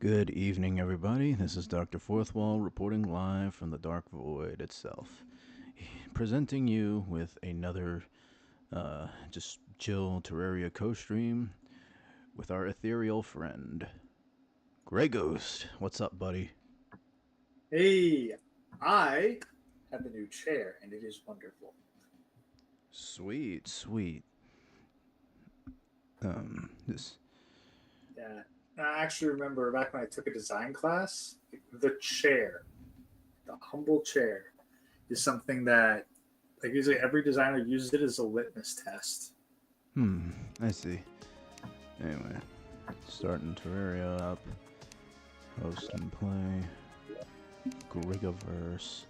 Good evening, everybody. This is Dr. Fourthwall reporting live from the Dark Void itself, presenting you with another just chill Terraria co-stream with our ethereal friend, Grey Ghost. What's up, buddy? Hey, I have a new chair and it is wonderful. Sweet, sweet. This. Yeah. I actually remember back when I took a design class, the chair, the humble chair, is something that like usually every designer uses it as a litmus test. I see. Anyway, starting Terraria up. Host and play. Grigaverse.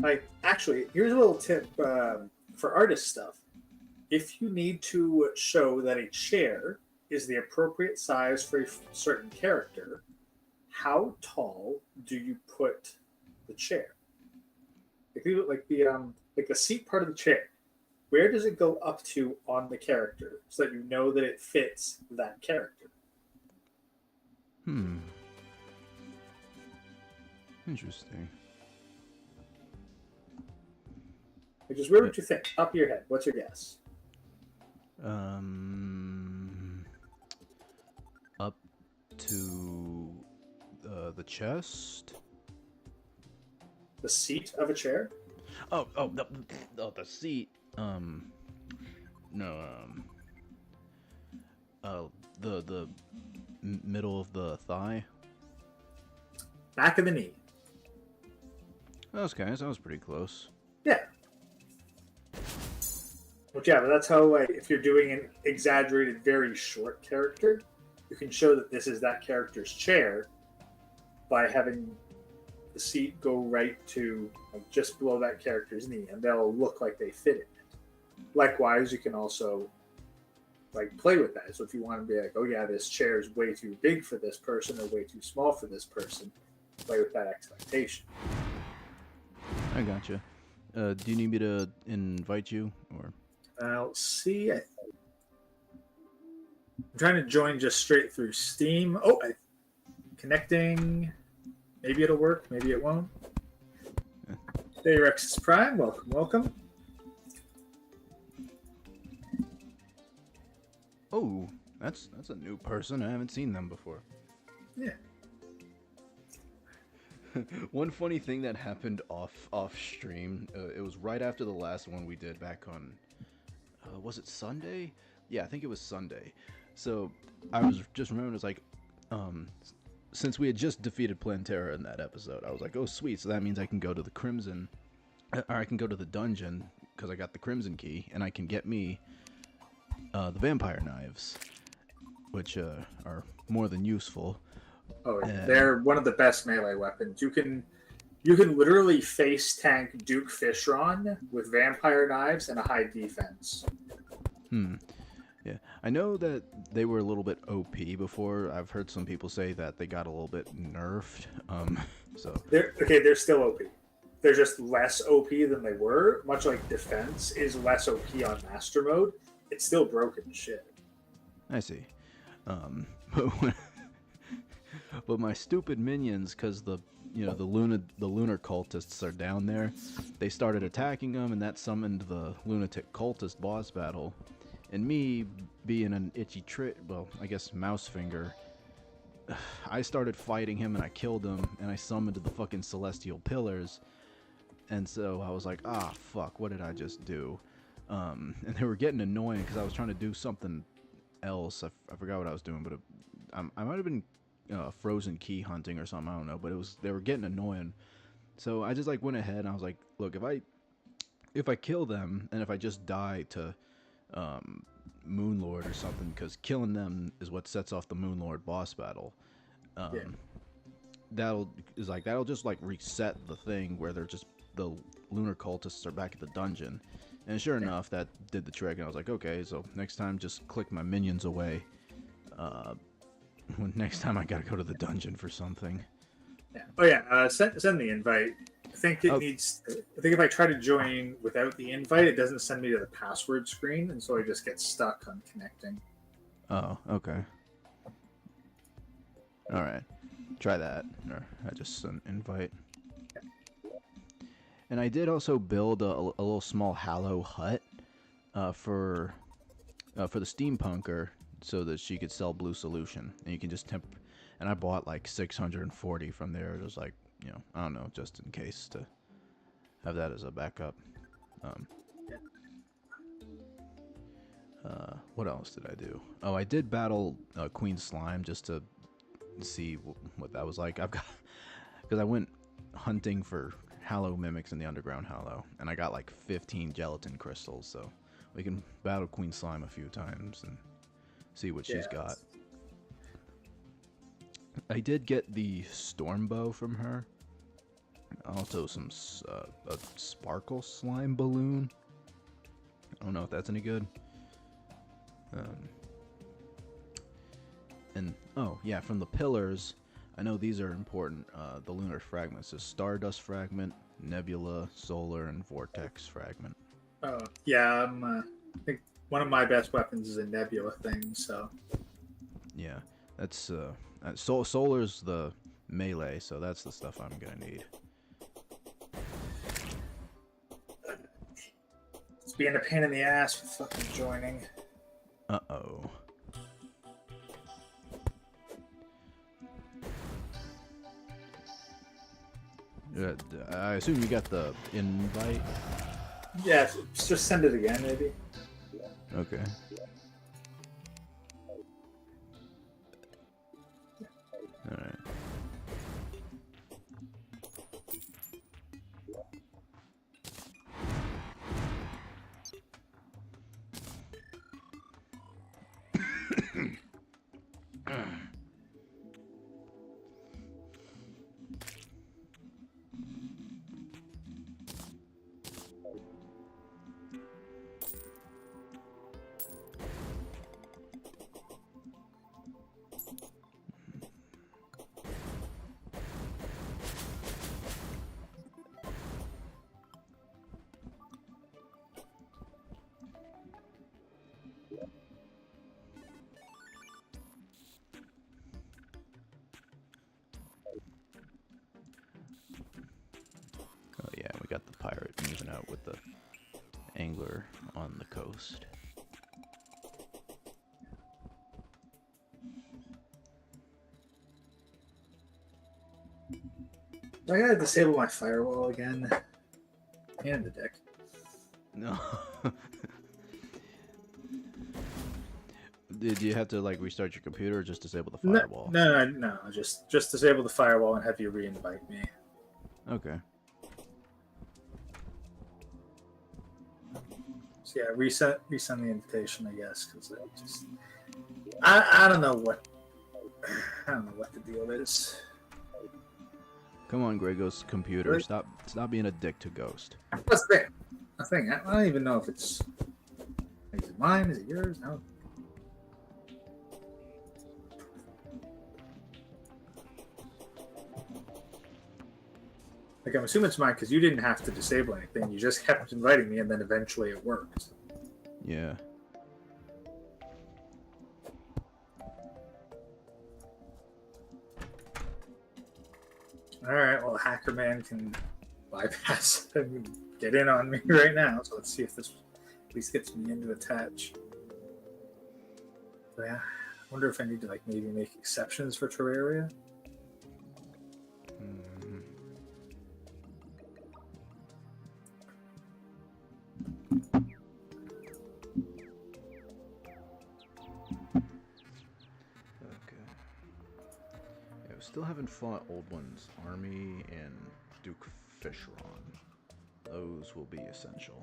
Like, actually, here's a little tip for artist stuff. If you need to show that a chair is the appropriate size for a certain character, how tall do you put the chair? Like the seat part of the chair. Where does it go up to on the character so that you know that it fits that character? Interesting. Like, just where would you think? Top of your head. What's your guess? Up to the chest. The seat of a chair? The seat. No. The middle of the thigh. Back of the knee. Okay, that was pretty close. Yeah. But yeah, but that's how, like, if you're doing an exaggerated, very short character, you can show that this is that character's chair by having the seat go right to like, just below that character's knee, and they'll look like they fit in it. Likewise, you can also like play with that. So if you want to be like, oh yeah, this chair is way too big for this person or way too small for this person, play with that expectation. I gotcha. Do you need me to invite you or? Let's see. I'm trying to join just straight through Steam. Connecting. Maybe it'll work. Maybe it won't. Hey, Rex's Prime. Welcome, welcome. Oh, that's a new person. I haven't seen them before. Yeah. One funny thing that happened off stream. It was right after the last one we did back on. Was it Sunday? Yeah, I think it was Sunday. So I was just remembering, it was like, since we had just defeated Plantera in that episode, I was like, oh sweet, so that means I can go to the Crimson, or I can go to the dungeon because I got the Crimson key, and I can get me the vampire knives, which are more than useful. Oh, they're one of the best melee weapons. You can literally face tank Duke Fishron with vampire knives and a high defense. Yeah, I know that they were a little bit OP before. I've heard some people say that they got a little bit nerfed. So they're still OP. They're just less OP than they were. Much like defense is less OP on master mode, it's still broken shit. I see. But my stupid minions, because the lunar cultists are down there, they started attacking them, and that summoned the lunatic cultist boss battle. And me being an itchy I guess mouse finger, I started fighting him and I killed him and I summoned the fucking celestial pillars. And so I was like, fuck, what did I just do? And they were getting annoying because I was trying to do something else. I forgot what I was doing, but I might have been frozen key hunting or something. I don't know, but they were getting annoying. So I just like went ahead and I was like, look, if I kill them and if I just die to Moonlord or something, because killing them is what sets off the Moonlord boss battle. That'll just like reset the thing where they're just the lunar cultists are back at the dungeon. And sure enough, that did the trick. And I was like, okay, so next time just click my minions away. Next time I gotta go to the dungeon for something. Yeah. Oh yeah. Send the invite. I think it needs. I think if I try to join without the invite, it doesn't send me to the password screen, and so I just get stuck on connecting. Oh, okay. All right. Try that. Or I just sent invite. And I did also build a little small Hallow hut for the steampunker so that she could sell blue solution, and you can just temp. And I bought like 640 from there. It was like, I don't know, just in case to have that as a backup. Um, what else did I do? Oh, I did battle Queen Slime just to see what that was like. I've got because I went hunting for Hallow mimics in the underground Hallow, and I got like 15 gelatin crystals, so we can battle Queen Slime a few times and see what she's got. I did get the storm bow from her. Also some a sparkle slime balloon. I don't know if that's any good. And oh yeah, from the pillars, I know these are important. The lunar fragments is Stardust fragment, Nebula, Solar, and Vortex fragment. Oh yeah, I think one of my best weapons is a Nebula thing. So yeah, that's Solar's the melee, so that's the stuff I'm gonna need. it's being a pain in the ass with fucking joining. Uh-oh. I assume you got the invite? Yeah, just send it again, maybe. Okay. Alright. Oh yeah, we got the pirate moving out with the angler on the coast. I gotta disable my firewall again. Pain in the dick. No. Did you have to like restart your computer or just disable the firewall? No. Just disable the firewall and have you re-invite me. Okay. So yeah, resend the invitation, I guess, because I don't know what the deal is. Come on, Gregos computer. Really? Stop being a dick to Ghost. That's the thing. I don't even know if is it mine? Is it yours? No. Like, I'm assuming it's mine because you didn't have to disable anything. You just kept inviting me, and then eventually it worked. Yeah. All right. Well, Hacker Man can bypass and get in on me right now. So let's see if this at least gets me into attach. So yeah, I wonder if I need to like maybe make exceptions for Terraria. Still haven't fought Old One's army and Duke Fishron. Those will be essential.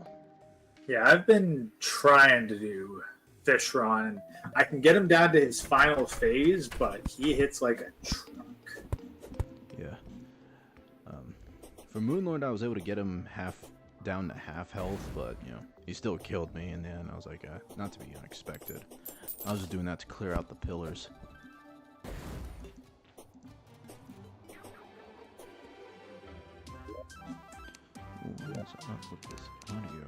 Yeah, I've been trying to do Fishron. I can get him down to his final phase, but he hits like a truck. Yeah. For Moonlord, I was able to get him down to half health, but he still killed me in the end. I was like, not to be unexpected. I was just doing that to clear out the pillars. What's up with this audio?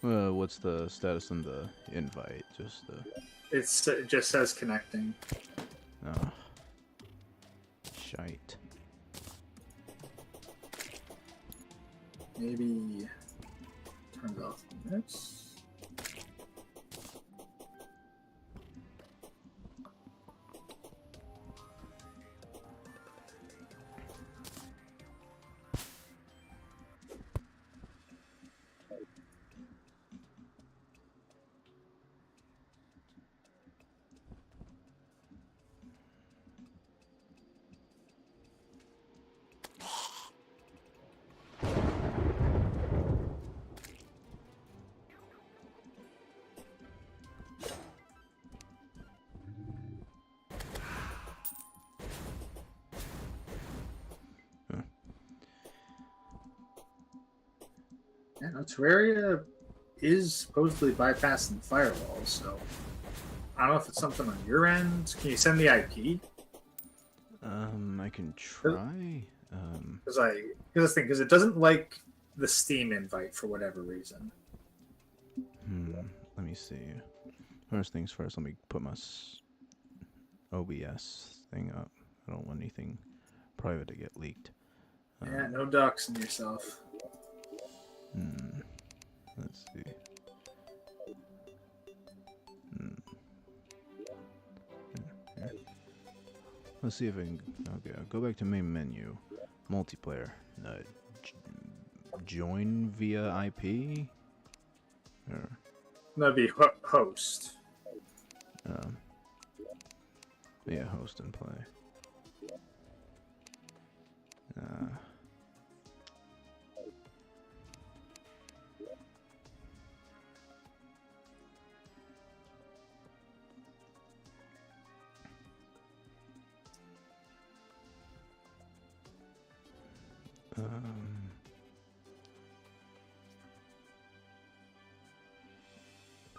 What's the status on the invite? Just It just says connecting. oh, shite. Maybe turn it off this. Yeah, no, Terraria is supposedly bypassing firewalls, so I don't know if it's something on your end. Can you send the IP? I can try. Because it doesn't like the Steam invite for whatever reason. Let me see. First things first. Let me put my OBS thing up. I don't want anything private to get leaked. Yeah, no doxing yourself. Let's see. Here. Let's see if I can. Okay, I'll go back to main menu, multiplayer. Join via IP. Or, That'd be host. yeah, host and play.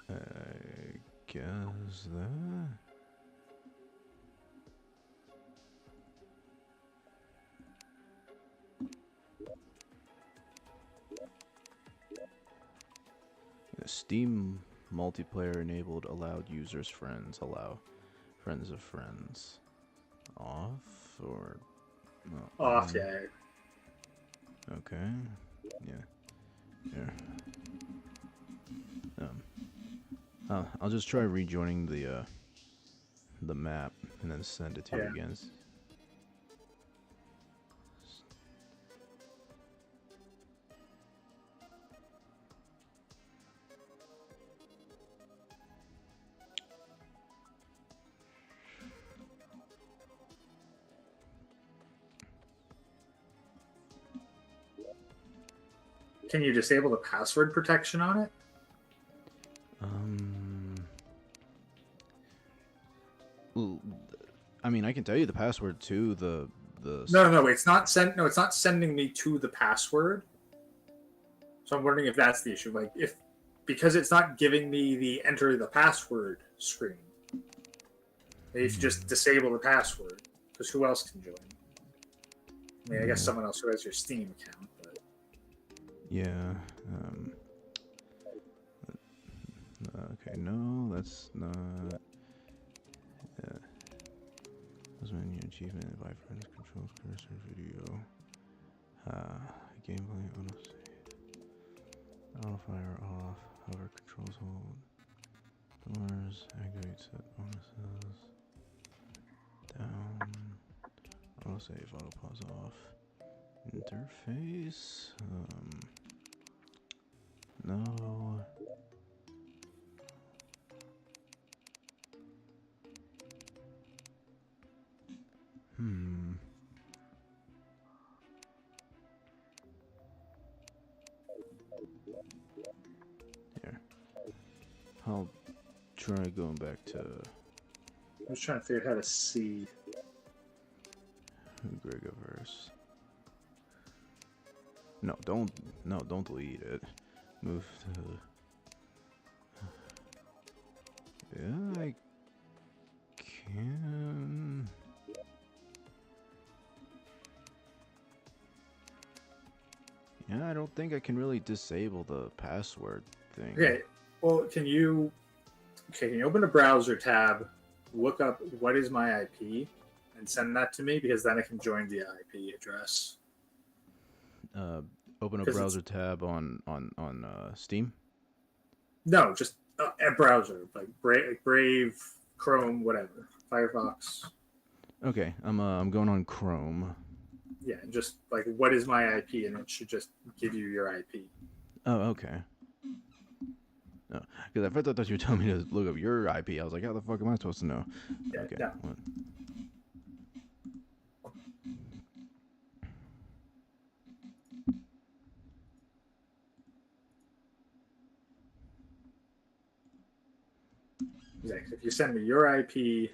I guess that. Steam multiplayer enabled, allowed users friends, allow friends of friends. Off or no, Off, yeah. okay. Yeah. Here. I'll just try rejoining the map and then send it to you again. Can you disable the password protection on it? I mean, I can tell you the password to the. No, it's not it's not sending me to the password. So I'm wondering if that's the issue. Like, because it's not giving me the enter the password screen. Maybe if you just disable the password, because who else can join? I mean, I guess someone else who has your Steam account. But... Yeah. Okay, no, that's not. Yeah. Those menu achievement, invite friends, controls, cursor, video. Gameplay, auto save. Auto fire off. Hover controls hold. Doors, activate set bonuses. Down. Auto save, auto pause off. Interface. No. Here. I'll try going back to. I was trying to figure out how to see. Gregoverse. No, don't delete it. Move to. Yeah, I can. Yeah, I don't think I can really disable the password thing. Okay. Well, can you open a browser tab, look up what is my IP, and send that to me because then I can join the IP address. Open a 'Cause browser tab on Steam. No, just a browser like Brave, Chrome, whatever, Firefox. Okay, I'm going on Chrome. Yeah, just like what is my IP, and it should just give you your IP. Oh, okay. No, because at first I thought you were telling me to look up your IP. I was like, how the fuck am I supposed to know? Yeah, Okay. no. What? Exactly. If you send me your IP,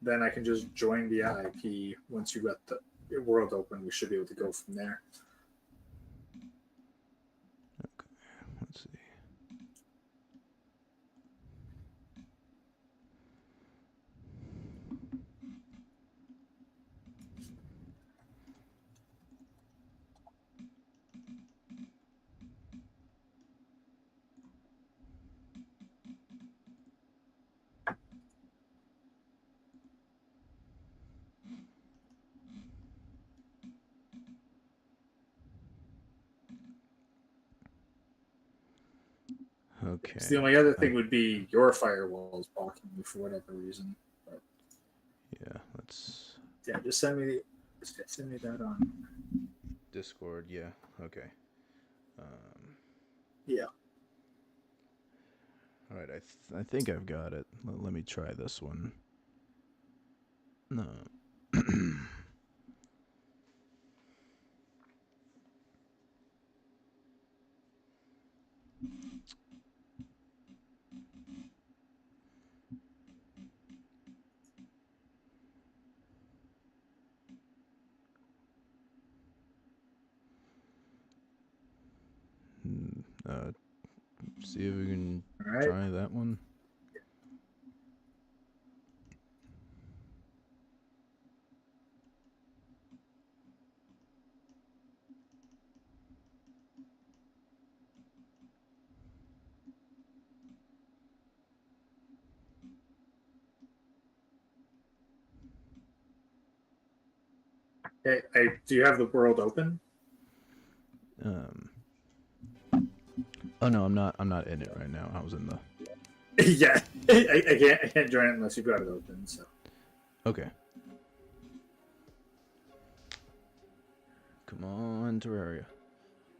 then I can just join the IP. Once you got the world open, we should be able to go from there. Okay. Let's see. So the Okay. only other thing would be your firewall is blocking you for whatever reason. But Yeah. Let's. yeah, just send me that on. Discord. Yeah. Okay. Um. Yeah. All right. I think I've got it. Let me try this one. No. uh, See if we can All right. try that one. Hey, do you have the world open? Um. Oh no, I'm not. I'm not in it right now. I was in the. Yeah, I can't join it unless you've got it open. So Okay. Come on, Terraria.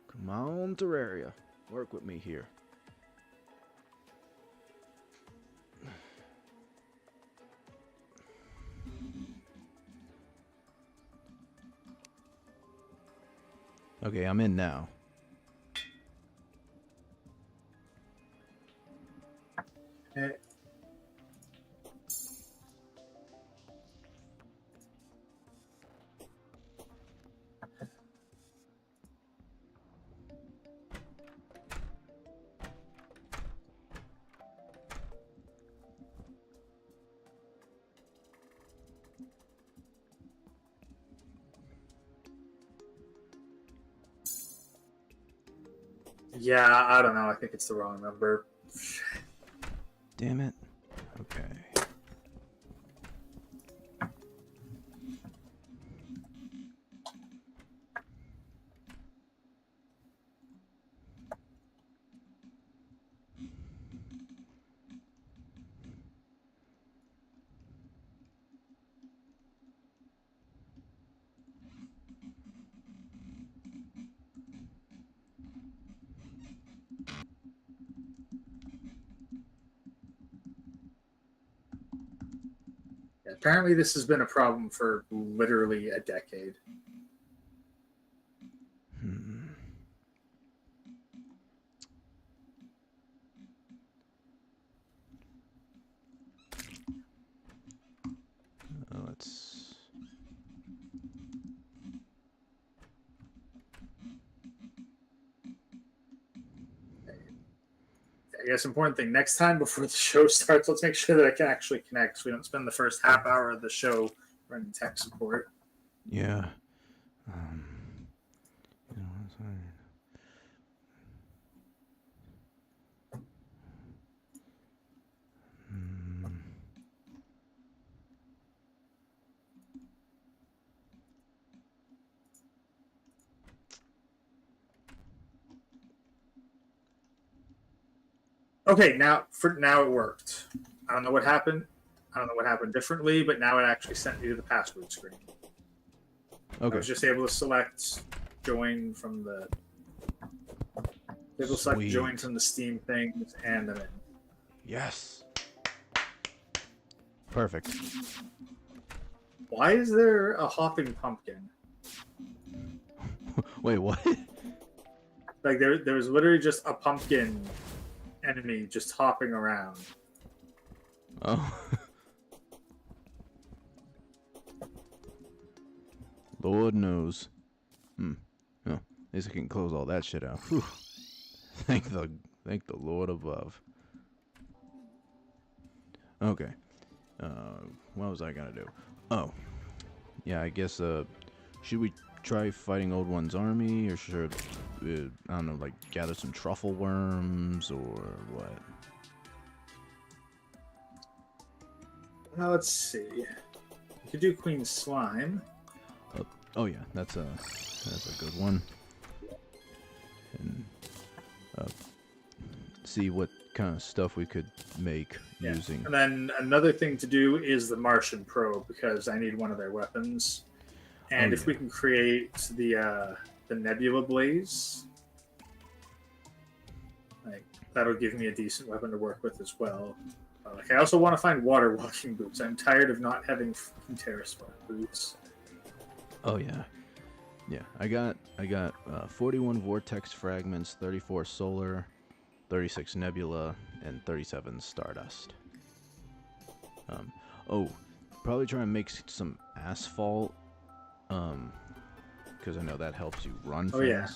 Come on, Terraria. Work with me here. Okay, I'm in now. hey, yeah, I don't know. I think it's the wrong number. Damn it. Okay. Yeah, apparently, this has been a problem for literally a decade. Hmm. Let's. I guess important thing next time before the show starts, let's make sure that I can actually connect so we don't spend the first half hour of the show running tech support. Yeah. Um. You know, sorry. Okay, now it worked. I don't know what happened. I don't know what happened differently, but now it actually sent me to the password screen. Okay. I was just able to select join from the Sweet. Steam things, and I'm in. Yes. Perfect. Why is there a hopping pumpkin? Wait, what? Like there was literally just a pumpkin enemy just hopping around. Oh. Lord knows. Oh, at least I can close all that shit out. Whew. Thank the Lord above. Okay. What was I gonna do? Oh, yeah. I guess. Should we try fighting Old One's army, or should I don't know, like gather some truffle worms, or what? Now let's see. You could do Queen Slime. Oh yeah, that's a good one. And see what kind of stuff we could make using. And then another thing to do is the Martian probe, because I need one of their weapons. And if we can create the Nebula Blaze, like that'll give me a decent weapon to work with as well. Like I also want to find water walking boots. I'm tired of not having Terra boots. Oh yeah, yeah. I got 41 vortex fragments, 34 solar, 36 nebula, and 37 stardust. Probably try and make some asphalt. Because I know that helps you run fast. Oh yeah.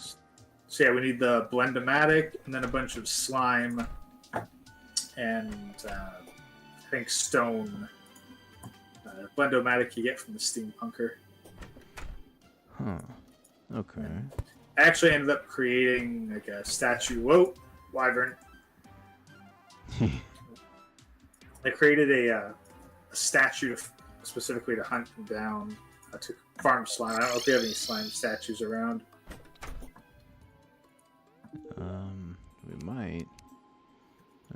So yeah, we need the Blendomatic, and then a bunch of slime, and I think stone. Blendomatic you get from the Steampunker. Huh. Okay. I actually ended up creating like a statue. Whoa, wyvern! I created a statue specifically to hunt them down. To farm slime. I don't know if you have any slime statues around. We might.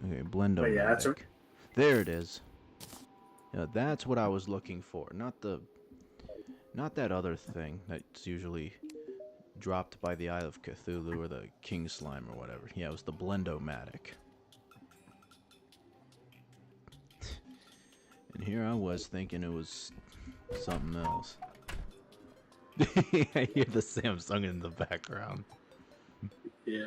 Okay, Blendo. But yeah, there it is. Yeah, that's what I was looking for. Not that other thing that's usually dropped by the Eye of Cthulhu or the King Slime or whatever. Yeah, it was the Blendomatic. And here I was thinking it was something else. I hear the Samsung in the background. Yeah.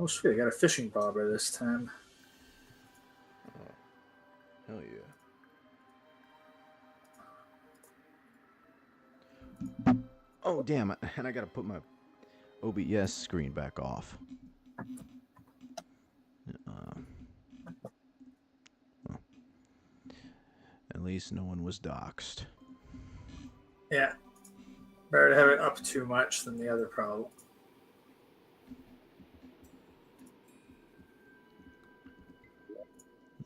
Oh sweet, I got a fishing bobber this time. Oh, hell yeah. Oh damn it, and I gotta put my OBS screen back off. Well, at least no one was doxxed. Yeah. Better to have it up too much than the other problem.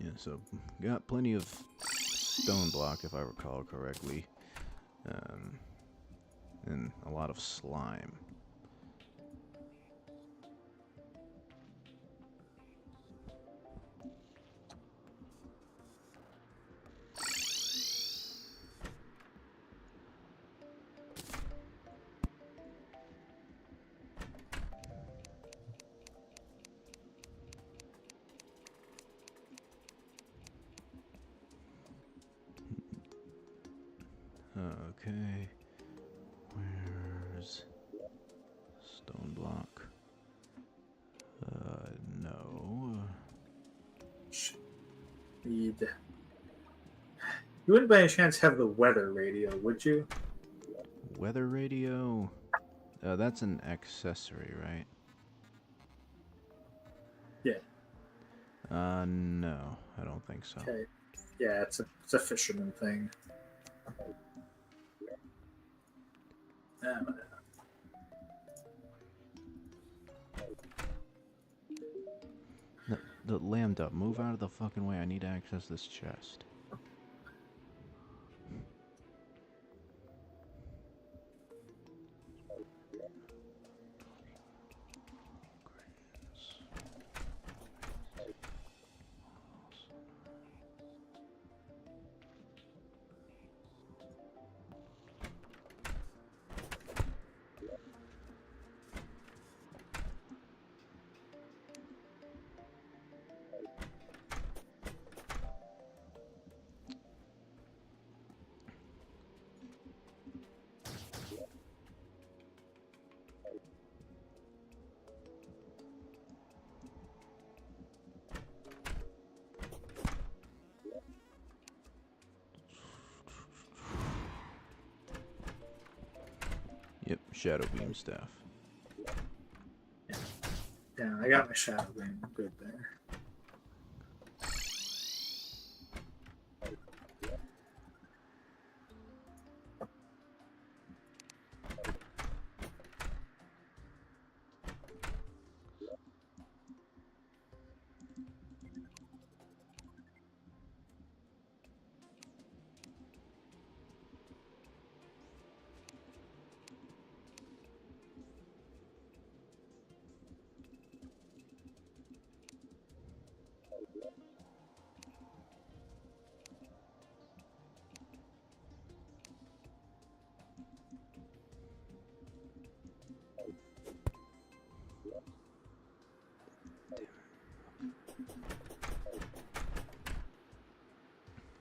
Yeah, so got plenty of stone block, if I recall correctly, and a lot of slime. Okay, where's stone block? No. Need. You wouldn't by any chance have the weather radio, would you? Weather radio? That's an accessory, right? Yeah. No, I don't think so. Okay. Yeah, it's a fisherman thing. The Lambda, move out of the fucking way. I need to access this chest. Yep, Shadow Beam Staff. Yeah, I got my shadow beam. Good there.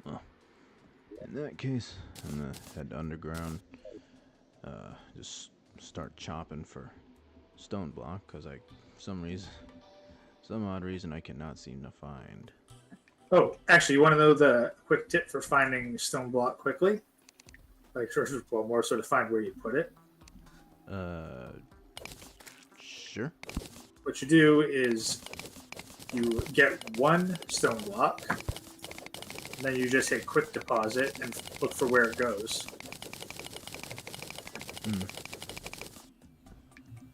Well, in that case, I'm gonna head underground. Just start chopping for stone block, because some odd reason I cannot seem to find. Oh, actually, you want to know the quick tip for finding stone block quickly? Like, well, more sort of find where you put it. Sure. What you do is you get one stone block, and then you just hit quick deposit and look for where it goes.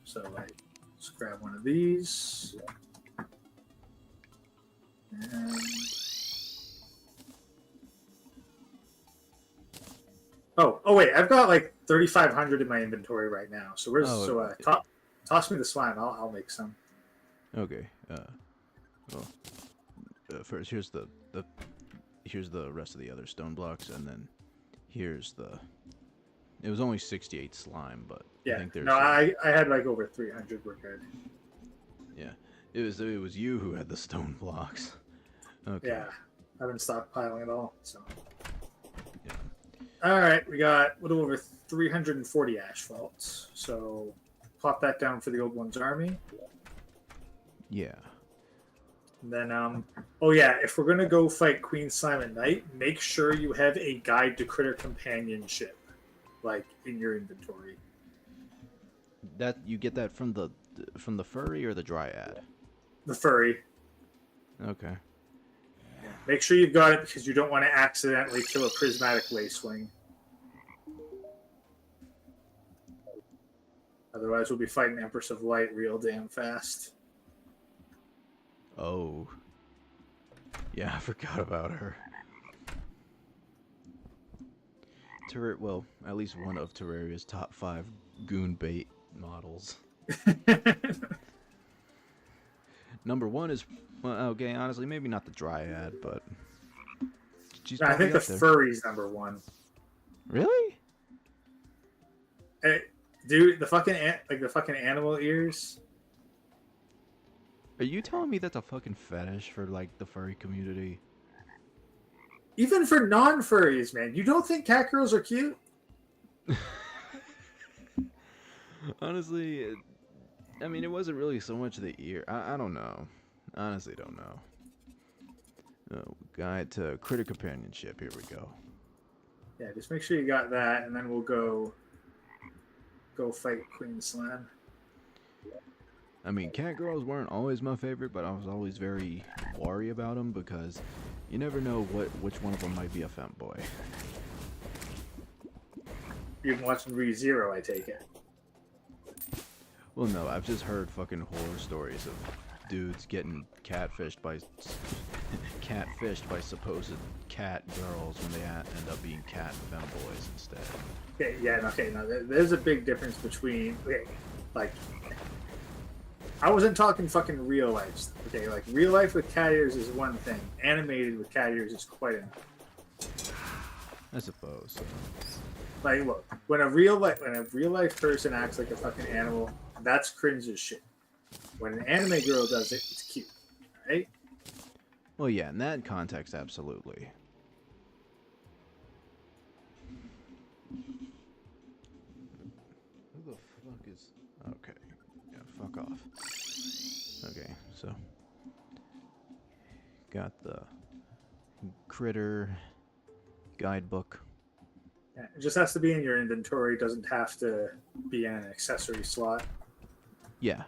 So let's grab one of these. And oh wait, I've got like 3,500 in my inventory right now. So toss me the slime. I'll make some. Okay. First here's the rest of the other stone blocks, and then here's the. It was only 68 slime, but Yeah. I think there's. No, I had like over 300. We're good. Yeah, it was you who had the stone blocks. Okay. Yeah, I've been stockpiling it all. So. Yeah. All right, we got a little over 340 asphalts. So plop that down for the old one's army. Yeah. And then, oh yeah, if we're gonna go fight Queen Slime at night, make sure you have a guide to critter companionship, like in your inventory. That you get that from the furry or the dryad? The furry. Okay. Make sure you've got it because you don't want to accidentally kill a prismatic lacewing. Otherwise, we'll be fighting Empress of Light real damn fast. Oh. Yeah, I forgot about her. Well, at least one of Terraria's top 5 goon bait models. Number 1 is, well, okay, honestly, maybe not the dryad, but she's I think the there. furry's number 1. Really? Hey, dude, the fucking animal ears. Are you telling me that's a fucking fetish for like the furry community? Even for non-furries, man. You don't think cat girls are cute? Honestly, I mean, it wasn't really so much the ear. I don't know. Honestly, don't know. Guide to critter companionship. Here we go. Yeah, just make sure you got that, and then we'll go fight Queen Slime. I mean, cat girls weren't always my favorite, but I was always very wary about them because you never know which one of them might be a femboy. You've been watching ReZero, I take it. Well, no, I've just heard fucking horror stories of dudes getting catfished by supposed cat girls when they end up being cat femboys instead. Okay, yeah, okay, now there's a big difference between, okay, like, I wasn't talking fucking real life stuff, okay? Like, real life with cat ears is one thing. Animated with cat ears is quite another. I suppose. Like, look, when a real life person acts like a fucking animal, that's cringe as shit. When an anime girl does it, it's cute, right? Well, yeah, in that context, absolutely. Who the fuck is... Okay. Yeah, fuck off. Okay, so... Got the... Critter... guidebook. Yeah, it just has to be in your inventory. It doesn't have to be in an accessory slot. Yeah.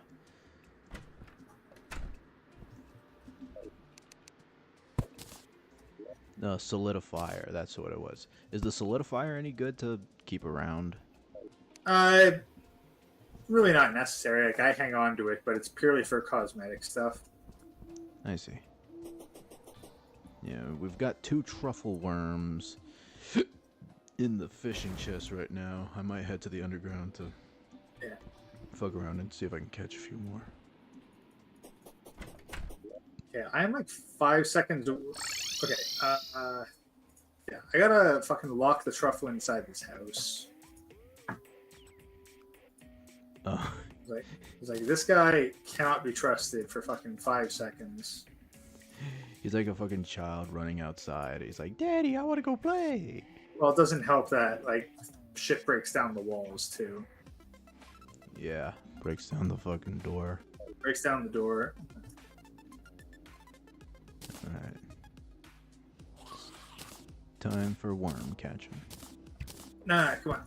The solidifier, that's what it was. Is the solidifier any good to keep around? Really not necessary. Like, I hang on to it, but it's purely for cosmetic stuff. I see. Yeah, we've got 2 truffle worms in the fishing chest right now. I might head to the underground to fuck around and see if I can catch a few more. Yeah, I'm like 5 seconds. Okay, yeah, I gotta fucking lock the truffle inside this house. It's like this guy cannot be trusted for fucking 5 seconds. He's like a fucking child running outside. He's like, "Daddy, I want to go play." Well, it doesn't help that like shit breaks down the walls too. Yeah, breaks down the fucking door. Breaks down the door. Alright. Time for worm catching. Nah, come on.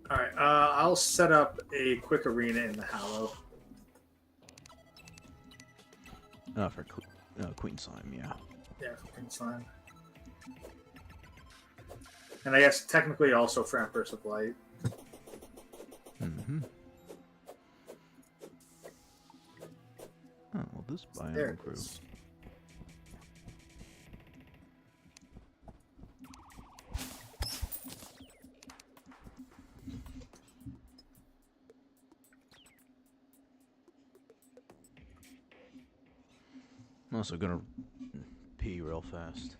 Alright, I'll set up a quick arena in the Hallow. Oh, for Queen Slime, yeah. Yeah, fucking slime. And I guess technically also for Empress of Light. Mm-hmm. Oh, well, this biome There. grew. I'm also gonna pee real fast.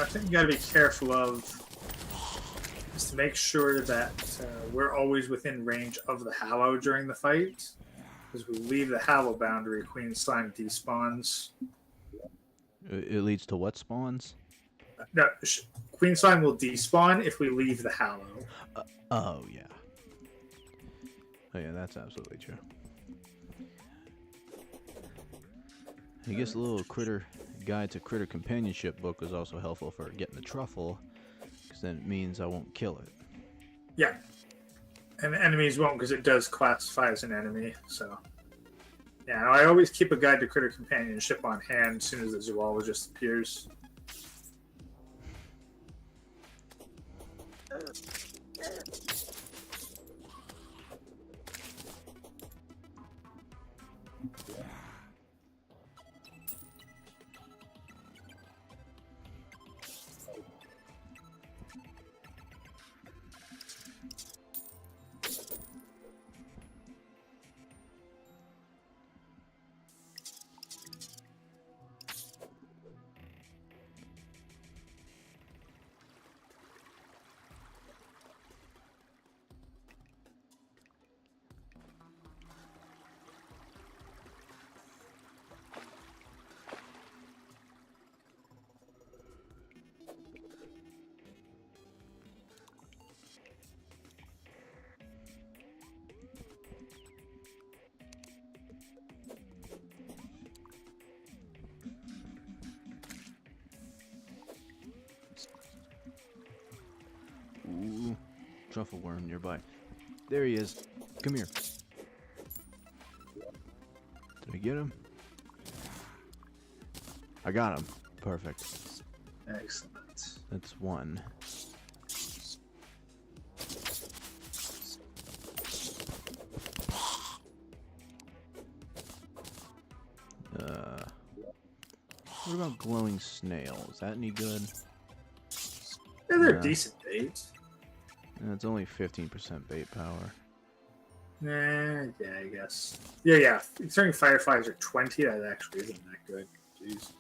I think you got to be careful of is to make sure that we're always within range of the Hallow during the fight. Because we leave the Hallow boundary, Queen Slime despawns. It leads to what spawns? No, Queen Slime will despawn if we leave the Hallow. Oh, yeah. Oh, yeah, that's absolutely true. I guess a little critter guide to critter companionship book was also helpful for getting the truffle, because then it means I won't kill it. Yeah. And enemies won't, because it does classify as an enemy, so... Yeah, I always keep a guide to critter companionship on hand as soon as the zoologist appears. Ooh, truffle worm nearby. There he is. Come here. Did I get him? I got him. Perfect. Excellent. That's one. What about glowing snail? Is that any good? Yeah, they're decent baits. It's only 15% bait power. Nah, yeah, I guess. Yeah. Considering fireflies are 20, that actually isn't that good. Jeez.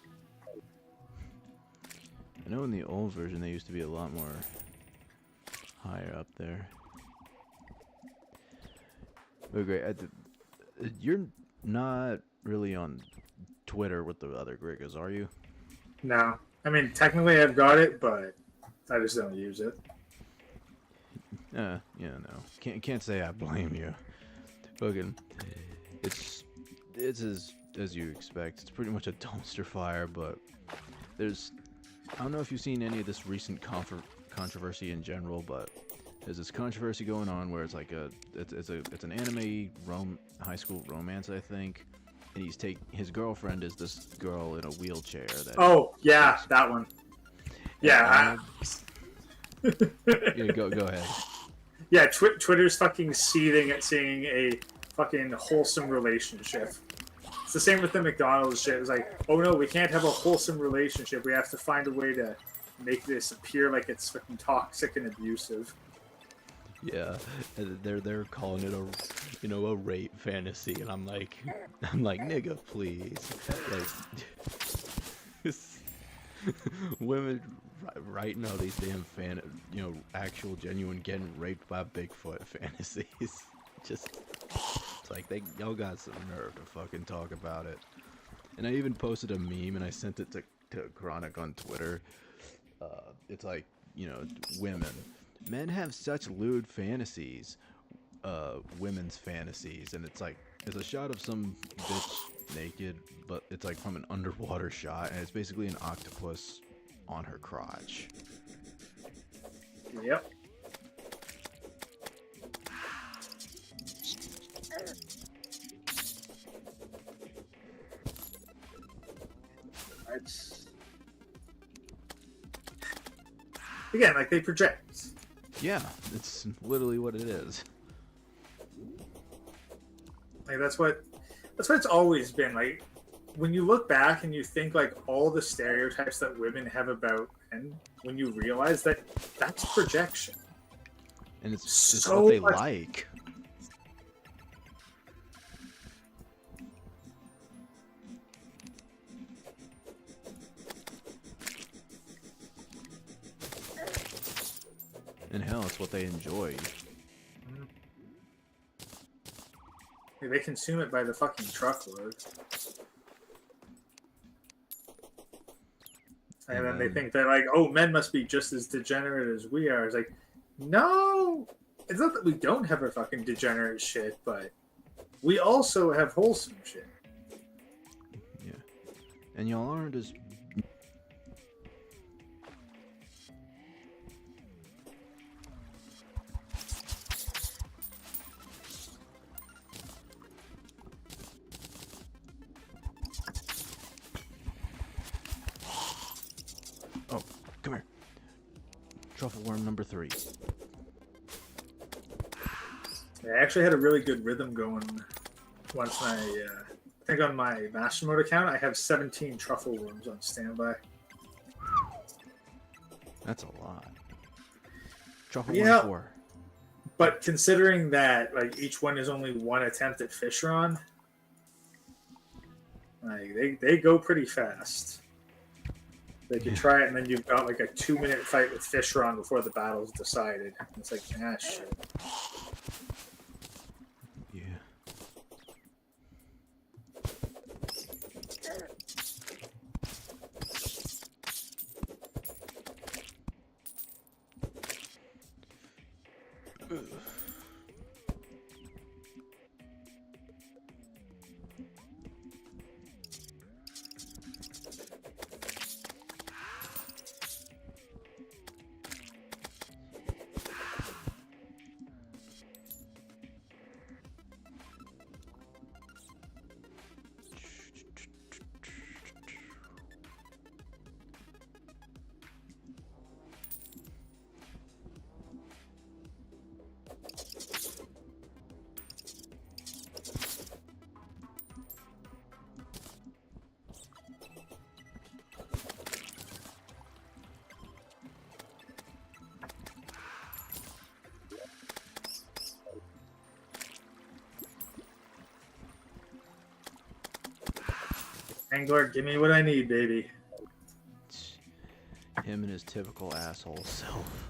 I know in the old version they used to be a lot more higher up there. But great. You're not really on Twitter with the other Grigas, are you? No. I mean, technically I've got it, but I just don't use it. Yeah, no. Can't say I blame you. Fucking, it's as you expect. It's pretty much a dumpster fire, but there's, I don't know if you've seen any of this recent controversy in general, but there's this controversy going on where it's like it's an anime high school romance, I think, and his girlfriend is this girl in a wheelchair. That one. Yeah. Yeah, go ahead. Yeah, Twitter's fucking seething at seeing a fucking wholesome relationship. It's the same with the McDonald's shit. It's like, oh no, we can't have a wholesome relationship. We have to find a way to make this appear like it's fucking toxic and abusive. Yeah, they're calling it a rape fantasy, and I'm like nigga, please, like women writing all these damn actual genuine getting raped by Bigfoot fantasies. Just, it's like y'all got some nerve to fucking talk about it. And I even posted a meme and I sent it to Chronic on Twitter. It's like, men have such lewd fantasies, women's fantasies, and it's like, it's a shot of some bitch naked, but it's like from an underwater shot, and it's basically an octopus on her crotch. Yep. It's... Again, like, they project. Yeah, it's literally what it is. Like, that's what it's always been. Like, when you look back and you think, like, all the stereotypes that women have about men, when you realize that that's projection. And it's so what they much... like. And hell, it's what they enjoy. They consume it by the fucking truckload. And then they think they're like, oh, men must be just as degenerate as we are. It's like, no! It's not that we don't have a fucking degenerate shit, but we also have wholesome shit. Yeah. And y'all aren't as... Oh, come here. Truffle worm number 3. I actually had a really good rhythm going once I think on my master mode account I have 17 truffle worms on standby. That's a lot. Truffle Yeah. worm 4. But considering that like each one is only one attempt at Fishron, like they go pretty fast. They can try it and then you've got like a 2-minute fight with Fishron before the battle's decided. It's like, ah, shit. Yeah. Angler, give me what I need, baby. Him and his typical asshole self.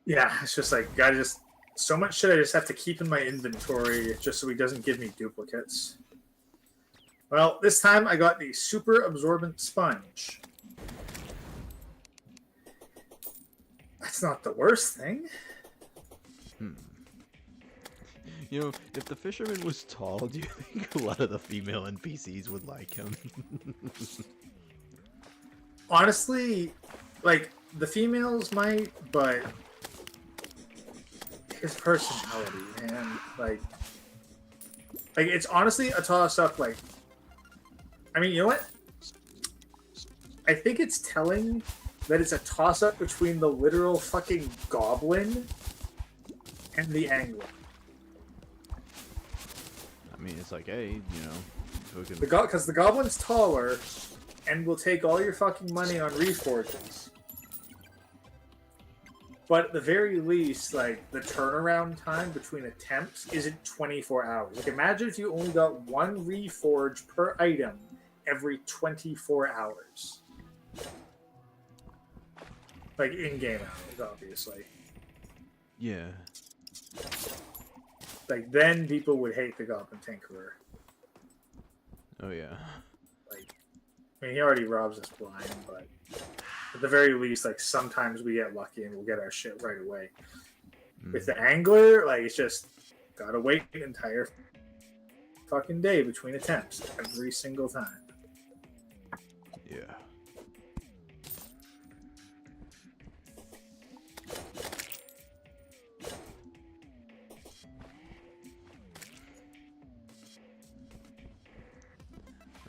Yeah, it's just like, gotta just... So much shit I just have to keep in my inventory just so he doesn't give me duplicates. Well, this time I got the super absorbent sponge. That's not the worst thing. You know, if the fisherman was tall, do you think a lot of the female NPCs would like him? Honestly, like, the females might, but his personality, man, like it's honestly a toss-up, like, I mean, you know what? I think it's telling that it's a toss-up between the literal fucking goblin and the angler. I mean, it's like, hey, you know, who can... Because the goblin's taller and will take all your fucking money on reforges. But at the very least, like, the turnaround time between attempts isn't 24 hours. Like, imagine if you only got one reforge per item every 24 hours. Like, in-game hours, obviously. Yeah. Like, then people would hate the Goblin Tinkerer. Oh, yeah. Like, I mean, he already robs us blind, but at the very least, like, sometimes we get lucky and we'll get our shit right away. With the Angler, like, it's just gotta wait an entire fucking day between attempts every single time. Yeah.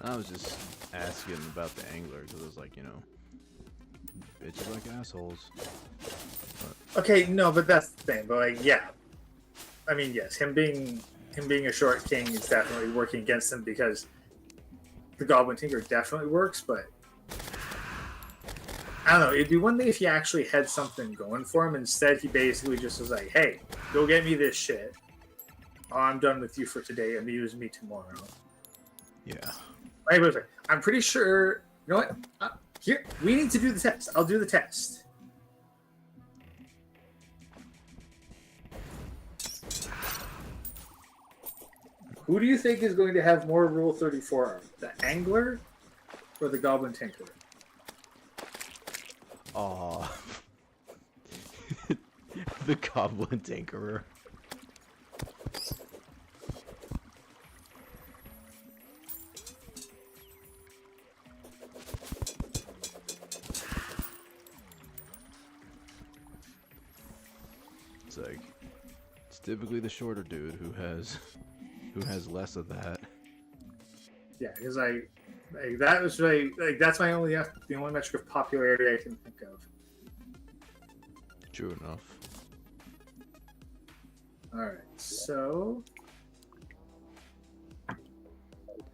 I was just asking about the Angler because it was like, you know, bitches like assholes. But... Okay, no, but that's the thing. But like, yeah, I mean, yes, him being a short king is definitely working against him because the Goblin Tinker definitely works. But I don't know. It'd be one thing if he actually had something going for him. Instead, he basically just was like, "Hey, go get me this shit. Oh, I'm done with you for today. Amuse me tomorrow." Yeah. Wait. I'm pretty sure. You know what? Here, we need to do the test. I'll do the test. Who do you think is going to have more Rule 34 art? The Angler or the Goblin Tinkerer? Aw. The Goblin Tinkerer. It's like, it's typically the shorter dude who has less of that. Yeah, because that was that's my only the only metric of popularity I can think of. True enough. All right, so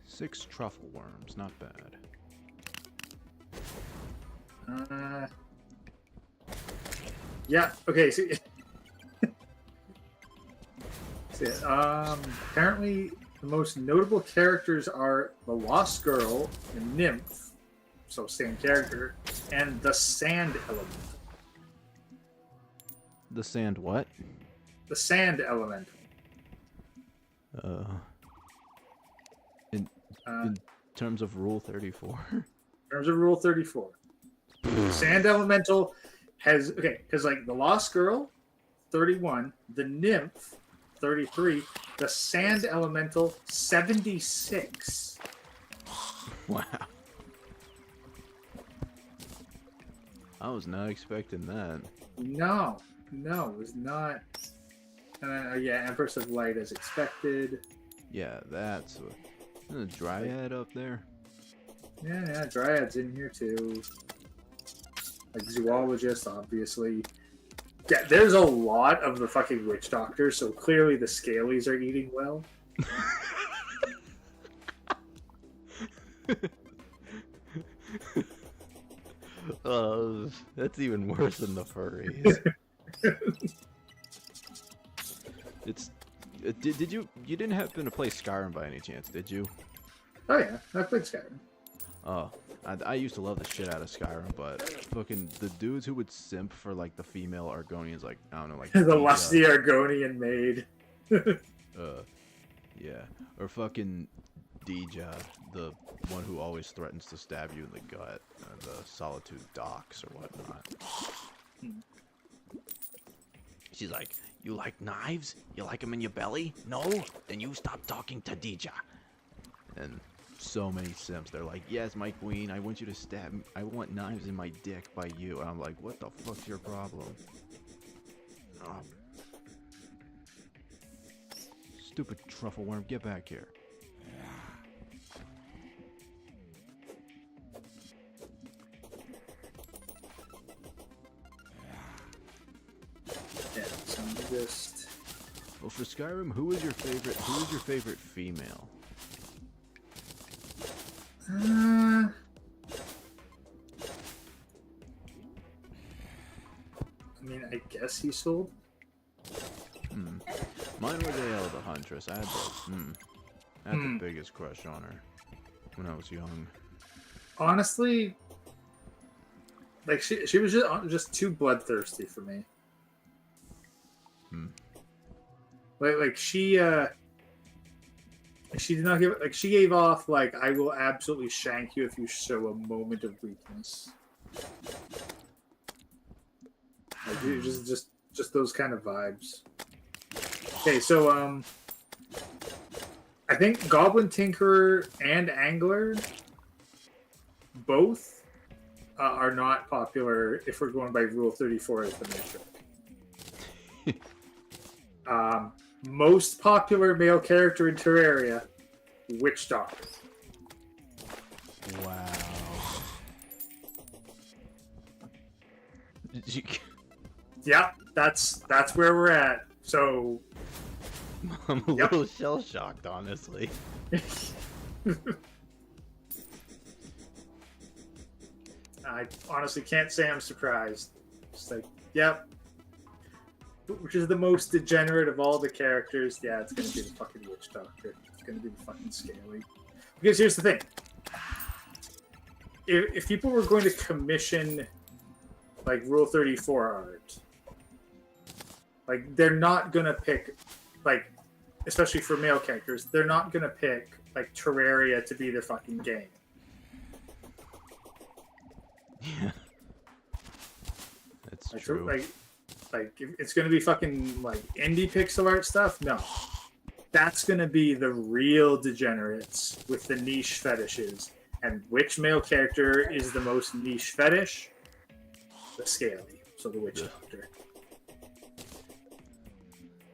6 truffle worms, not bad. Yeah. Okay. So, apparently the most notable characters are the Lost Girl, the Nymph, so same character, and the Sand Element. The sand what? The Sand Element. In terms of Rule 34. In terms of Rule 34. Sand Elemental has, because like the Lost Girl, 31, the Nymph, 33, the Sand Elemental, 76. Wow. I was not expecting that. No, it was not. Yeah, Empress of Light as expected. Yeah, that's a Dryad up there. Yeah, Dryad's in here too. Like Zoologist, obviously. Yeah, there's a lot of the fucking witch doctors, so clearly the Scalies are eating well. Oh, that's even worse than the furries. It's. Did you didn't happen to play Skyrim by any chance, did you? Oh yeah, I played Skyrim. Oh, I used to love the shit out of Skyrim, but fucking the dudes who would simp for like the female Argonians, like I don't know, like The lusty Argonian maid. Yeah, or fucking Deja, the one who always threatens to stab you in the gut, the Solitude Docks or whatnot. She's like, you like knives? You like them in your belly? No? Then you stop talking to Deja. And so many simps, they're like, yes, my queen, I want you to stab me. I want knives in my dick by you. And I'm like, what the fuck's your problem? Oh. Stupid truffle worm, get back here. Yeah, so I'm just. Well, for Skyrim, who is your favorite female? I mean, I guess he sold. Mine was Ael the Huntress. I had the biggest crush on her when I was young. Honestly, like she was just too bloodthirsty for me. Like she did not give, like she gave off like, I will absolutely shank you if you show a moment of weakness. Like, just those kind of vibes. Okay, so I think Goblin Tinkerer and Angler both are not popular if we're going by Rule 34 as the metric. Most popular male character in Terraria, Witch Doctor. Wow. Yeah, that's where we're at. So I'm a little shell-shocked, honestly. I honestly can't say I'm surprised. Just like, yep. Which is the most degenerate of all the characters? Yeah, it's gonna be the fucking Witch Doctor. It's gonna be the fucking Scaly. Because here's the thing. If people were going to commission like Rule 34 art, like they're not gonna pick like especially for male characters, they're not gonna pick like Terraria to be their fucking game. Yeah. That's Like, true. like if it's gonna be fucking like indie pixel art stuff. No, that's gonna be the real degenerates with the niche fetishes. And which male character is the most niche fetish? The Scaly, so the Witch Doctor.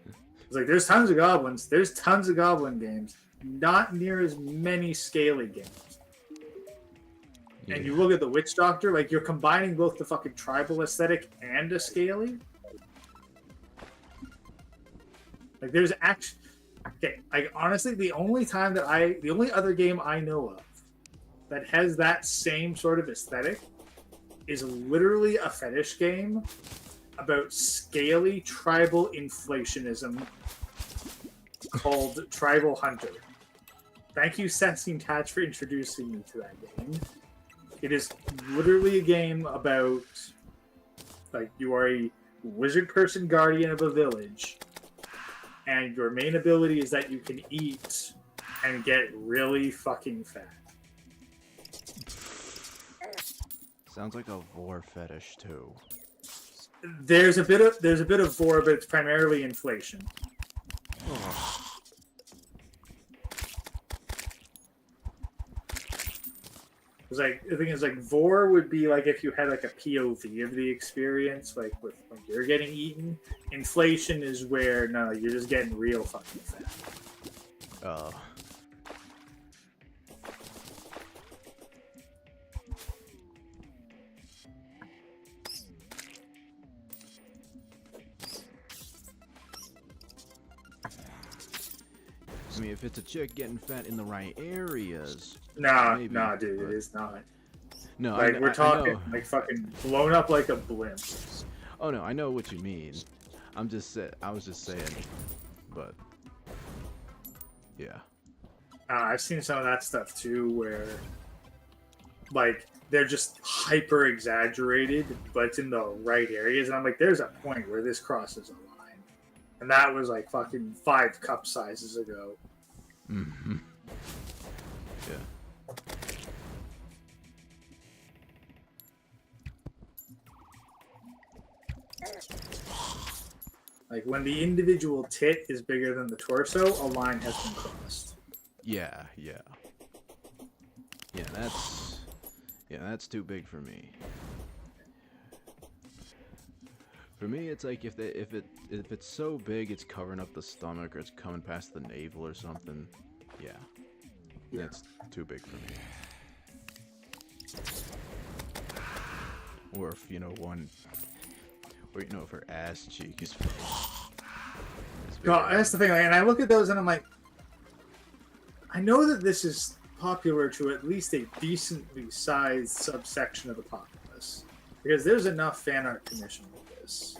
It's like there's tons of goblins, there's tons of goblin games, not near as many Scaly games. Yeah. And you look at the Witch Doctor, like you're combining both the fucking tribal aesthetic and a Scaly. Like there's actually, okay, like honestly, the only other game I know of that has that same sort of aesthetic is literally a fetish game about scaly tribal inflationism called Tribal Hunter. Thank you, Sensing Catch, for introducing me to that game. It is literally a game about like you are a wizard person guardian of a village, and your main ability is that you can eat and get really fucking fat. Sounds like a vor fetish too. There's a bit of vor, but it's primarily inflation. Oh. It's like the thing is like vor would be like if you had like a POV of the experience, like with when you're getting eaten. Inflation is where no, you're just getting real fucking fat. Oh. I mean, if it's a chick getting fat in the right areas. Nah, maybe, dude, but... it is not. No, Like we're talking I like fucking blown up like a blimp. Oh no, I know what you mean. I was just saying, but yeah. I've seen some of that stuff too, where like they're just hyper exaggerated, but it's in the right areas, and I'm like, there's a point where this crosses a line, and that was like fucking 5 cup sizes ago. Mm-hmm. Yeah. Like when the individual tit is bigger than the torso, a line has been crossed. Yeah, yeah. Yeah, that's too big for me. For me, it's like if it's so big, it's covering up the stomach or it's coming past the navel or something. Yeah, that's too big for me. Or if if her ass cheek is. God, that's the thing. Like, and I look at those and I'm like, I know that this is popular to at least a decently sized subsection of the populace, because there's enough fan art commission with this.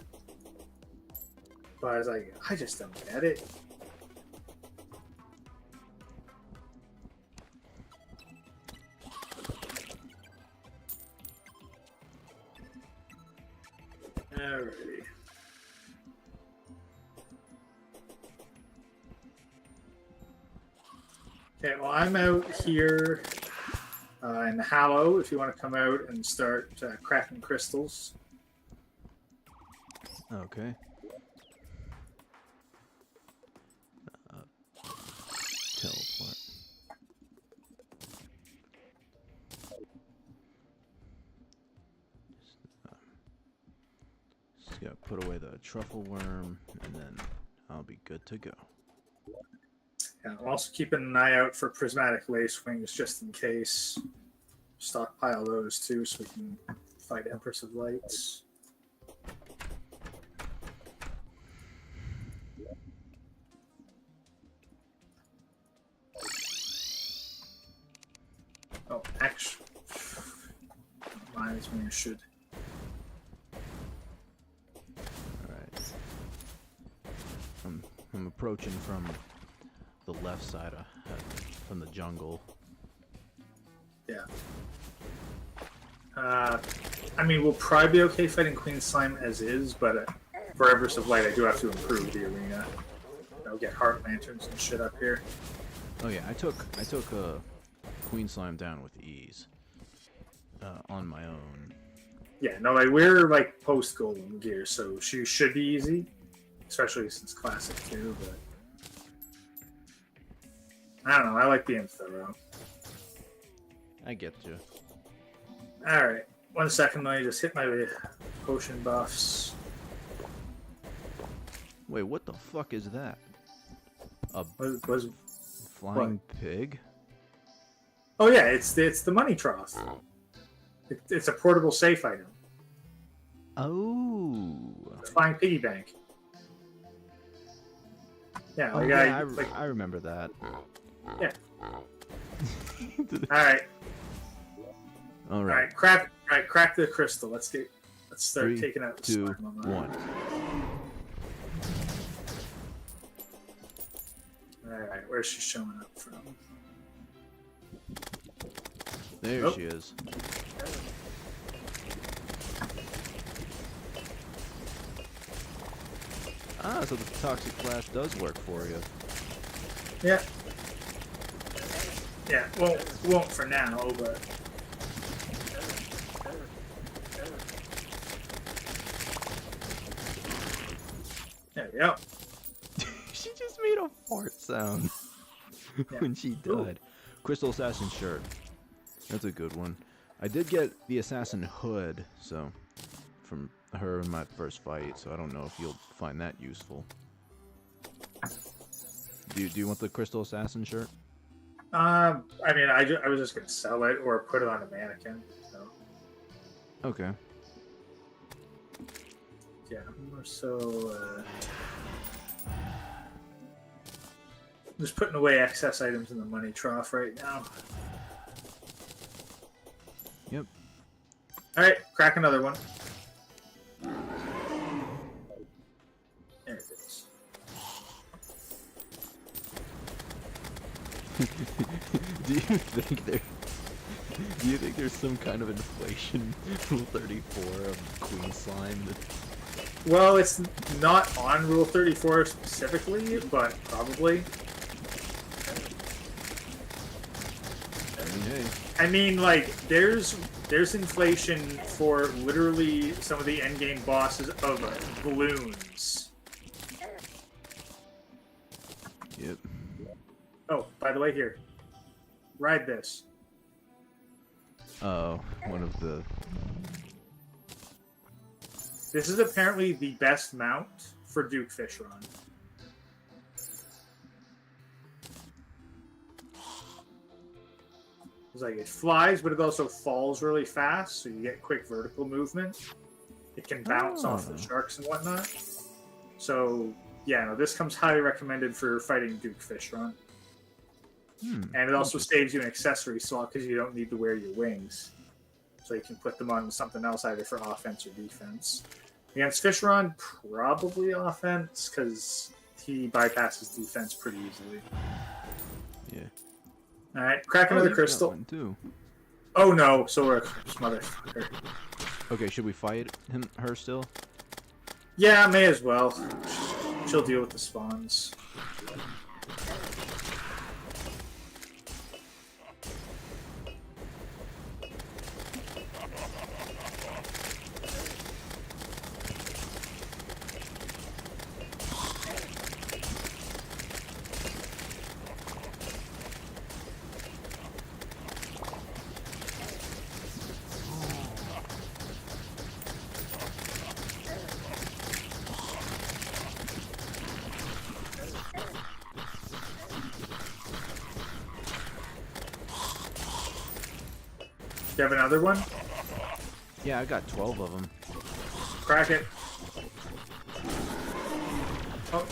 But I was like, I just don't get it. Alrighty. Okay, well, I'm out here in the Hallow if you want to come out and start cracking crystals. Okay. Teleport. Just gotta put away the truffle worm, and then I'll be good to go. Yeah, I'm also keeping an eye out for prismatic lace wings just in case. Stockpile those too so we can fight Empress of Lights. Oh, actually, reminds me I should. Alright. I'm approaching from the left side from the jungle. Yeah. I mean, we'll probably be okay fighting Queen Slime as is, but for Empress of Light, I do have to improve the arena. I'll get heart lanterns and shit up here. Oh yeah, I took Queen Slime down with ease. On my own. Yeah, no, like we're like post golden gear, so she should be easy, especially since classic too. But I don't know. I like being thorough. I get you. All right, 1 second. Let me just hit my potion buffs. Wait, what the fuck is that? A Was flying pig? Oh yeah, it's the money trough. It's a portable safe item. Oh. Flying piggy bank. Yeah, Oh, like yeah, like, I remember that. yeah. All right, crack the crystal. Let's start 3, taking out the 2, slime on that. 1. All right, where's she showing up from? There Oh. she is. Ah, so the toxic flash does work for you. Yeah. Yeah, won't for now, but there we go. She just made a fart sound when she Ooh. died. Crystal Assassin shirt. That's a good one. I did get the Assassin hood, so from her in my first fight, so I don't know if you'll find that useful. Do you want the Crystal Assassin shirt? I mean, I was just gonna sell it or put it on a mannequin. So Okay. yeah, more so. I'm just putting away excess items in the money trough right now. Yep. All right, crack another one. There it is. Do you think there's some kind of inflation Rule 34 of Queen Slime? Well, it's not on Rule 34 specifically, but probably. Hey. I mean, like, there's inflation for literally some of the endgame bosses of balloons. Yep. Oh, by the way, here. Ride this. Oh, one of the... This is apparently the best mount for Duke Fishron. It's like it flies, but it also falls really fast, so you get quick vertical movement. It can bounce off the sharks and whatnot. So, yeah, no, this comes highly recommended for fighting Duke Fishron. And it also saves you an accessory slot because you don't need to wear your wings. So you can put them on something else either for offense or defense. Against Fishron, probably offense because he bypasses defense pretty easily. Yeah. Alright, crack another you've got crystal. one too. Oh no, so we're motherfucker. Okay, should we fight her still? Yeah, may as well. She'll deal with the spawns. You have another one? Yeah, I got 12 of them. Crack it. Oh.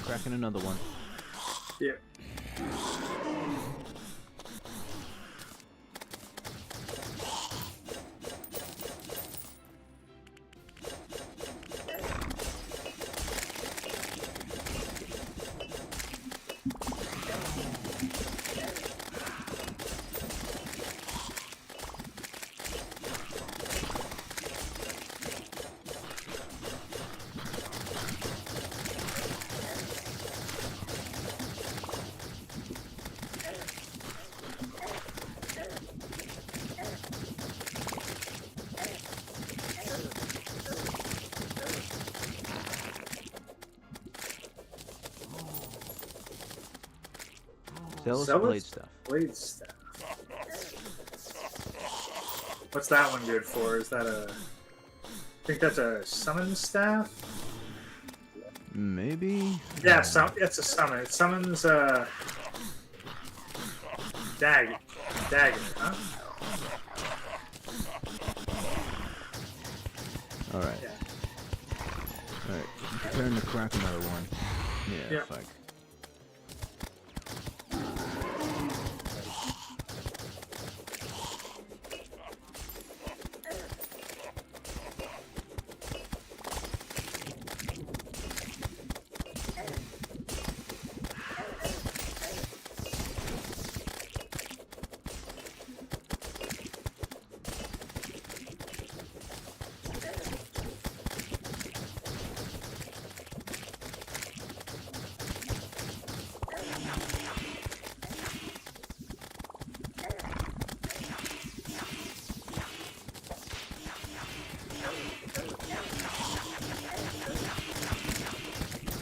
cracking another one. Yep. Zealous Zealous blade stuff. Blade staff. What's that one good for? Is that a... I think that's a summon staff? Maybe? Yeah, it's a summon. It summons, Dagger, huh? Alright. Yeah. Alright, preparing to crack another one. Yeah, Yeah. fuck.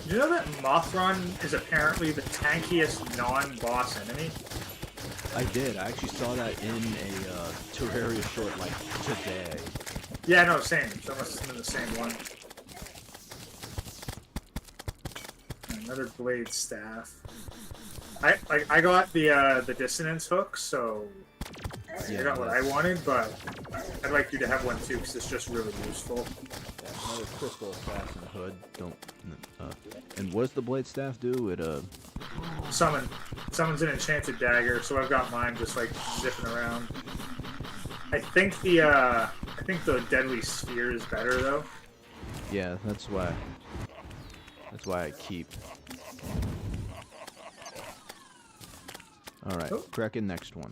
You know that Mothron is apparently the tankiest non-boss enemy? I did. I actually saw that in a Terraria short, like, today. Yeah, no, same. So it must have been the same one. Another blade staff. I got the dissonance hook, so Yeah, I got what I wanted, but I'd like you to have one too, because it's just really useful. Yeah, another crystal assassin hood. Don't. And what does the blade staff do? It Summons an enchanted dagger, so I've got mine just like zipping around. I think the deadly sphere is better though. Yeah, that's why. That's why I keep. All right, Oh. cracking next one.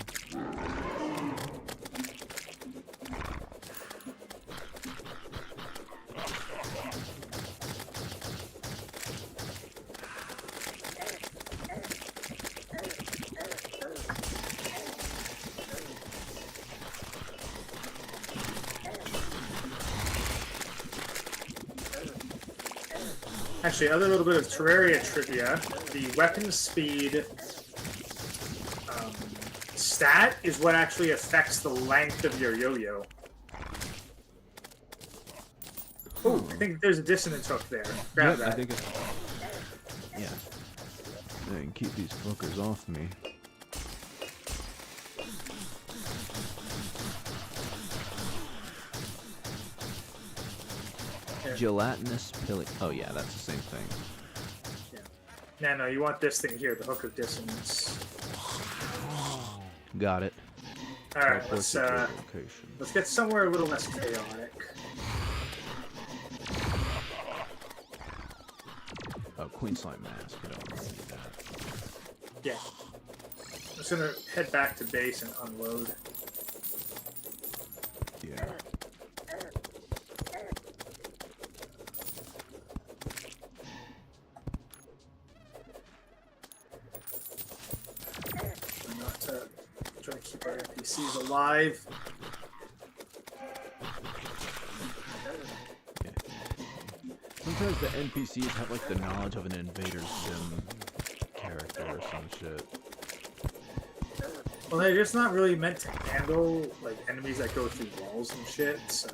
Actually, other little bit of Terraria trivia: the weapon speed stat is what actually affects the length of your yo-yo. Oh, I think there's a dissonance hook there. Grab that. I think it's. Yeah. I can keep these fuckers off me. Here. Gelatinous pilly. Oh yeah, that's the same thing. Yeah. No, you want this thing here, the hook of dissonance. Got it. All right, Teleport let's to your location. get somewhere a little less chaotic. Oh, Queen Slime Mask. I don't need that. Yeah. I'm just gonna head back to base and unload. Yeah. I'm not trying to keep our NPCs alive. Yeah. Sometimes the NPCs have like the knowledge of an Invader Sim character or some shit. Well, they're just not really meant to handle like enemies that go through walls and shit. So.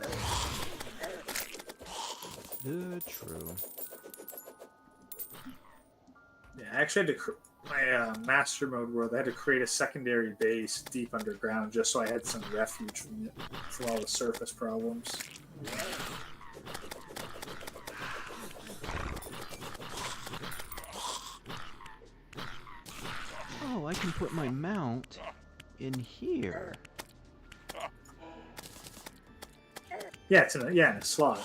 True. Yeah, I actually had to my master mode world. I had to create a secondary base deep underground just so I had some refuge from all the surface problems. I can put my mount in here. Yeah, it's in a slot.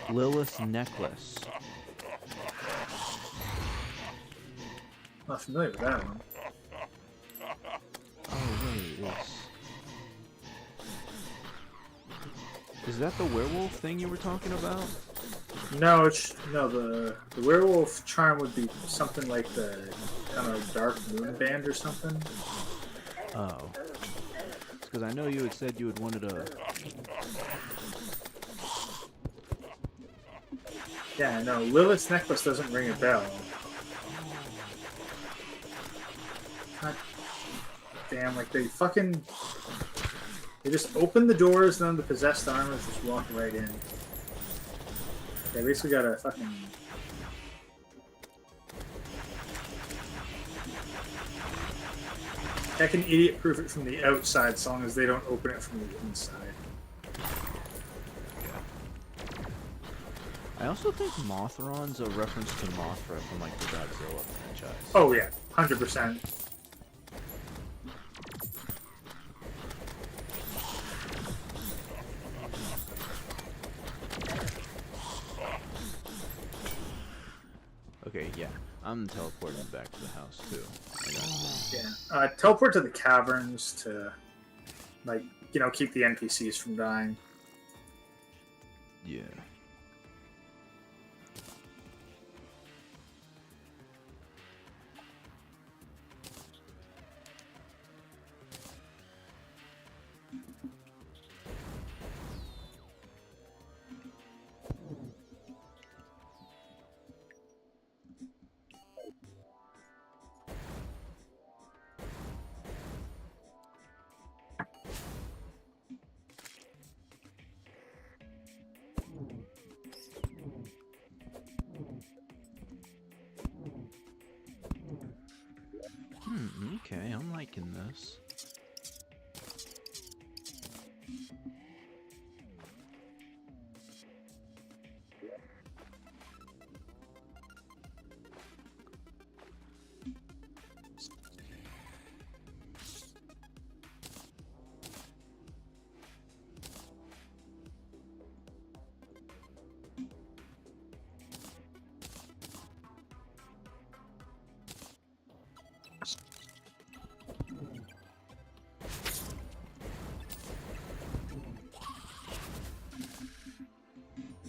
Lilith's necklace. Not familiar with that one. Oh wait, is that the werewolf thing you were talking about? No, the werewolf charm would be something like the kind of dark moon band or something. Oh, because I know you had said you had wanted a. Yeah, no, Lilith's necklace doesn't ring a bell. God damn, like they just open the doors and then the possessed armors just walk right in. They basically got a fucking... I can idiot-proof it from the outside as long as they don't open it from the inside. I also think Mothron's a reference to Mothra from like the Godzilla franchise. Oh yeah, 100%. Okay, yeah. I'm teleporting back to the house too. Yeah. Teleport to the caverns to, like, keep the NPCs from dying. Yeah. Okay, I'm liking this.